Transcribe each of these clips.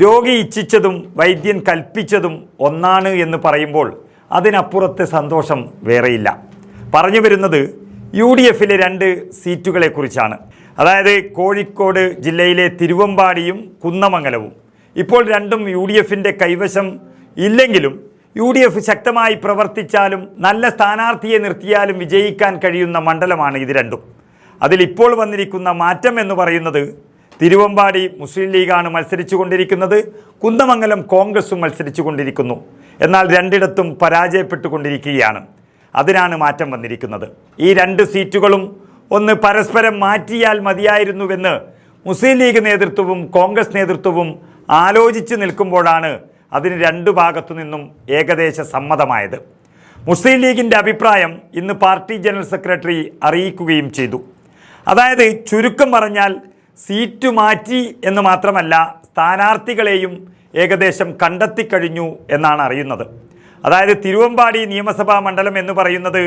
രോഗി ഇച്ഛിച്ചതും വൈദ്യൻ കൽപ്പിച്ചതും ഒന്നാണ് എന്ന് പറയുമ്പോൾ അതിനപ്പുറത്തെ സന്തോഷം വേറെയില്ല. പറഞ്ഞു വരുന്നത് UDFിലെ 2 സീറ്റുകളെക്കുറിച്ചാണ്. അതായത് കോഴിക്കോട് ജില്ലയിലെ തിരുവമ്പാടിയും കുന്നമംഗലവും. ഇപ്പോൾ രണ്ടും UDFിൻ്റെ കൈവശം ഇല്ലെങ്കിലും UDF ശക്തമായി പ്രവർത്തിച്ചാലും നല്ല സ്ഥാനാർത്ഥിയെ നിർത്തിയാലും വിജയിക്കാൻ കഴിയുന്ന മണ്ഡലമാണ് ഇത് രണ്ടും. അതിലിപ്പോൾ വന്നിരിക്കുന്ന മാറ്റം എന്ന് പറയുന്നത് തിരുവമ്പാടി മുസ്ലിം ലീഗാണ് മത്സരിച്ചു കൊണ്ടിരിക്കുന്നത്, കുന്നമംഗലം കോൺഗ്രസും മത്സരിച്ചു കൊണ്ടിരിക്കുന്നു. എന്നാൽ രണ്ടിടത്തും പരാജയപ്പെട്ടുകൊണ്ടിരിക്കുകയാണ്. അതിനാണ് മാറ്റം വന്നിരിക്കുന്നത്. ഈ 2 സീറ്റുകളും ഒന്ന് പരസ്പരം മാറ്റിയാൽ മതിയായിരുന്നുവെന്ന് മുസ്ലിം ലീഗ് നേതൃത്വവും കോൺഗ്രസ് നേതൃത്വവും ആലോചിച്ച് നിൽക്കുമ്പോഴാണ് അതിന് 2 ഭാഗത്തു നിന്നും ഏകദേശ സമ്മതമായത്. മുസ്ലിം ലീഗിൻ്റെ അഭിപ്രായം ഇന്ന് പാർട്ടി ജനറൽ സെക്രട്ടറി അറിയിക്കുകയും ചെയ്തു. അതായത് ചുരുക്കം പറഞ്ഞാൽ സീറ്റ് മാറ്റി എന്ന് മാത്രമല്ല, സ്ഥാനാർത്ഥികളെയും ഏകദേശം കണ്ടെത്തിക്കഴിഞ്ഞു എന്നാണ് അറിയുന്നത്. അതായത് തിരുവമ്പാടി നിയമസഭാ മണ്ഡലം എന്ന് പറയുന്നത്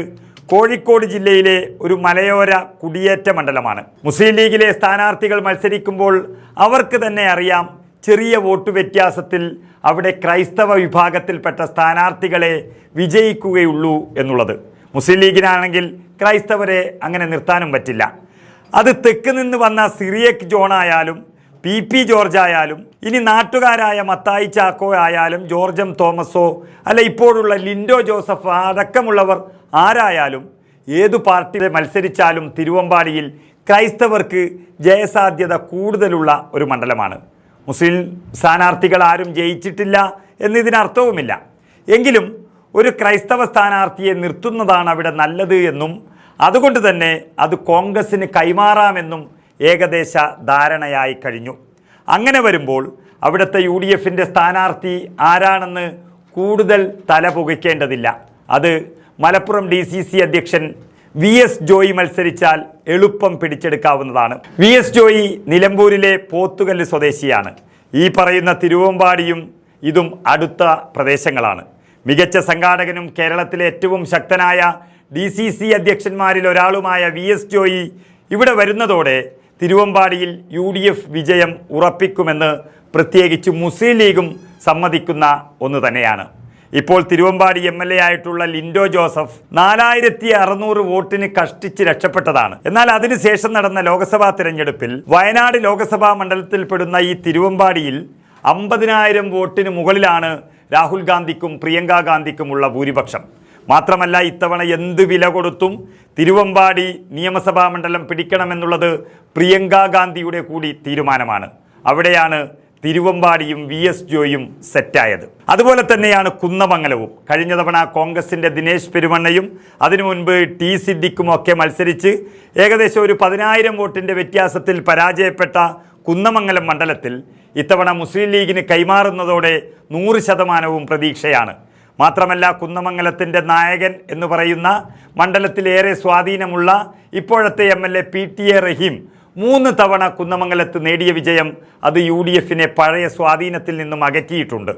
കോഴിക്കോട് ജില്ലയിലെ ഒരു മലയോര കുടിയേറ്റ മണ്ഡലമാണ്. മുസ്ലിം ലീഗിലെ സ്ഥാനാർത്ഥികൾ മത്സരിക്കുമ്പോൾ അവർക്ക് തന്നെ അറിയാം ചെറിയ വോട്ട് വ്യത്യാസത്തിൽ അവിടെ ക്രൈസ്തവ വിഭാഗത്തിൽപ്പെട്ട സ്ഥാനാർത്ഥികളെ വിജയിക്കുകയുള്ളൂ എന്നുള്ളത്. മുസ്ലിം ലീഗിനാണെങ്കിൽ ക്രൈസ്തവരെ അങ്ങനെ നിർത്താനും പറ്റില്ല. അത് തെക്ക് നിന്ന് വന്ന സിറിയക് ജോൺ ആയാലും PP ജോർജ് ആയാലും ഇനി നാട്ടുകാരായ മത്തായി ചാക്കോ ആയാലും ജോർജം തോമസോ അല്ല ഇപ്പോഴുള്ള ലിൻഡോ ജോസഫ് അടക്കമുള്ളവർ ആരായാലും ഏതു പാർട്ടിയിൽ മത്സരിച്ചാലും തിരുവമ്പാടിയിൽ ക്രൈസ്തവർക്ക് ജയസാധ്യത കൂടുതലുള്ള ഒരു മണ്ഡലമാണ്. മുസ്ലിം സ്ഥാനാർത്ഥികൾ ആരും ജയിച്ചിട്ടില്ല എന്നതിനർത്ഥവുമില്ല. എങ്കിലും ഒരു ക്രൈസ്തവ സ്ഥാനാർത്ഥിയെ നിർത്തുന്നതാണ് അവിടെ നല്ലത് എന്നും അതുകൊണ്ട് തന്നെ അത് കോൺഗ്രസിന് കൈമാറാമെന്നും ഏകദേശ ധാരണയായി കഴിഞ്ഞു. അങ്ങനെ വരുമ്പോൾ അവിടുത്തെ UDFിൻ്റെ സ്ഥാനാർത്ഥി ആരാണെന്ന് കൂടുതൽ തല പുകയ്ക്കേണ്ടതില്ല. അത് മലപ്പുറം DCC അധ്യക്ഷൻ VS ജോയി മത്സരിച്ചാൽ എളുപ്പം പിടിച്ചെടുക്കാവുന്നതാണ്. VS ജോയി നിലമ്പൂരിലെ പോത്തുകല്ല് സ്വദേശിയാണ്. ഈ പറയുന്ന തിരുവമ്പാടിയും ഇതും അടുത്ത പ്രദേശങ്ങളാണ്. മികച്ച സംഘാടകനും കേരളത്തിലെ ഏറ്റവും ശക്തനായ DCC അധ്യക്ഷന്മാരിൽ ഒരാളുമായ VS ജോയി ഇവിടെ വരുന്നതോടെ തിരുവമ്പാടിയിൽ UDF വിജയം ഉറപ്പിക്കുമെന്ന് പ്രത്യേകിച്ച് മുസ്ലിം ലീഗും സമ്മതിക്കുന്ന ഒന്ന് തന്നെയാണ്. ഇപ്പോൾ തിരുവമ്പാടി MLA ആയിട്ടുള്ള ലിൻഡോ ജോസഫ് 4600 വോട്ടിന് കഷ്ടിച്ച് രക്ഷപ്പെട്ടതാണ്. എന്നാൽ അതിനുശേഷം നടന്ന ലോക്സഭാ തിരഞ്ഞെടുപ്പിൽ വയനാട് ലോക്സഭാ മണ്ഡലത്തിൽപ്പെടുന്ന ഈ തിരുവമ്പാടിയിൽ 50000 വോട്ടിന് മുകളിലാണ് രാഹുൽ ഗാന്ധിക്കും പ്രിയങ്ക ഗാന്ധിക്കുമുള്ള ഭൂരിപക്ഷം. മാത്രമല്ല ഇത്തവണ എന്ത് വില കൊടുത്തും തിരുവമ്പാടി നിയമസഭാ മണ്ഡലം പിടിക്കണമെന്നുള്ളത് പ്രിയങ്ക ഗാന്ധിയുടെ കൂടി തീരുമാനമാണ്. അവിടെയാണ് തിരുവമ്പാടിയും VS ജോയും സെറ്റായത്. അതുപോലെ തന്നെയാണ് കുന്നമംഗലവും. കഴിഞ്ഞ തവണ കോൺഗ്രസിൻ്റെ ദിനേശ് പെരുമണ്ണയും അതിനു മുൻപ് T സിദ്ദിഖും ഒക്കെ മത്സരിച്ച് ഏകദേശം ഒരു 10000 വോട്ടിൻ്റെ വ്യത്യാസത്തിൽ പരാജയപ്പെട്ട കുന്നമംഗലം മണ്ഡലത്തിൽ ഇത്തവണ മുസ്ലിം ലീഗിന് കൈമാറുന്നതോടെ 100% പ്രതീക്ഷയാണ്. മാത്രമല്ല കുന്നമംഗലത്തിൻ്റെ നായകൻ എന്ന് പറയുന്ന മണ്ഡലത്തിലേറെ സ്വാധീനമുള്ള ഇപ്പോഴത്തെ MLA PTA റഹീം 3 തവണ കുന്നമംഗലത്ത് നേടിയ വിജയം അത് UDFിനെ പഴയ സ്വാധീനത്തിൽ നിന്നും അകറ്റിയിട്ടുണ്ട്.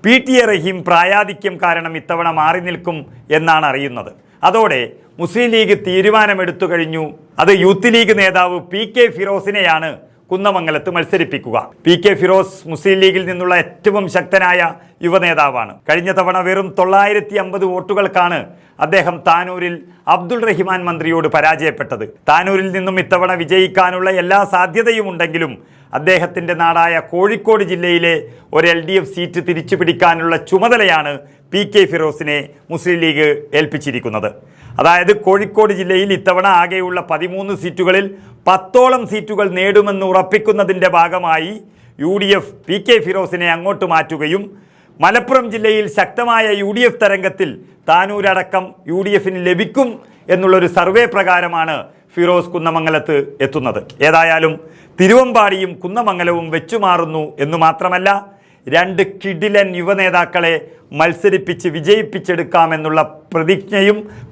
PTA റഹീം പ്രായാധിക്യം കാരണം ഇത്തവണ മാറി നിൽക്കും എന്നാണ് അറിയുന്നത്. അതോടെ മുസ്ലിം ലീഗ് തീരുമാനമെടുത്തു കഴിഞ്ഞു. അത് യൂത്ത് ലീഗ് നേതാവ് PK ഫിറോസിനെയാണ് കുന്നമംഗലത്ത് മത്സരിപ്പിക്കുക. PK ഫിറോസ് മുസ്ലിം ലീഗിൽ നിന്നുള്ള ഏറ്റവും ശക്തനായ യുവനേതാവാണ്. കഴിഞ്ഞ തവണ വെറും 950 വോട്ടുകൾക്കാണ് അദ്ദേഹം താനൂരിൽ അബ്ദുൾ റഹിമാൻ മന്ത്രിയോട് പരാജയപ്പെട്ടത്. താനൂരിൽ നിന്നും ഇത്തവണ വിജയിക്കാനുള്ള എല്ലാ സാധ്യതയുമുണ്ടെങ്കിലും അദ്ദേഹത്തിൻ്റെ നാടായ കോഴിക്കോട് ജില്ലയിലെ ഒരു LDF സീറ്റ് തിരിച്ചു പിടിക്കാനുള്ള ചുമതലയാണ് PK ഫിറോസിനെ മുസ്ലിം ലീഗ് ഏൽപ്പിച്ചിരിക്കുന്നത്. അതായത് കോഴിക്കോട് ജില്ലയിൽ ഇത്തവണ ആകെയുള്ള 13 സീറ്റുകളിൽ 10ഓളം സീറ്റുകൾ നേടുമെന്ന് ഉറപ്പിക്കുന്നതിൻ്റെ ഭാഗമായി UDF PK ഫിറോസിനെ അങ്ങോട്ട് മാറ്റുകയും മലപ്പുറം ജില്ലയിൽ ശക്തമായ UDF തരംഗത്തിൽ താനൂരടക്കം UDFിന് ലഭിക്കും എന്നുള്ളൊരു സർവേ പ്രകാരമാണ് ഫിറോസ് കുന്നമംഗലത്ത് എത്തുന്നത്. ഏതായാലും തിരുവമ്പാടിയും കുന്നമംഗലവും വെച്ചുമാറുന്നു എന്ന് മാത്രമല്ല 2 കിടിലൻ യുവനേതാക്കളെ മത്സരിപ്പിച്ച് വിജയിപ്പിച്ചെടുക്കാമെന്നുള്ള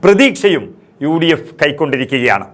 പ്രതീക്ഷയും UDF കൈക്കൊണ്ടിരിക്കുകയാണ്.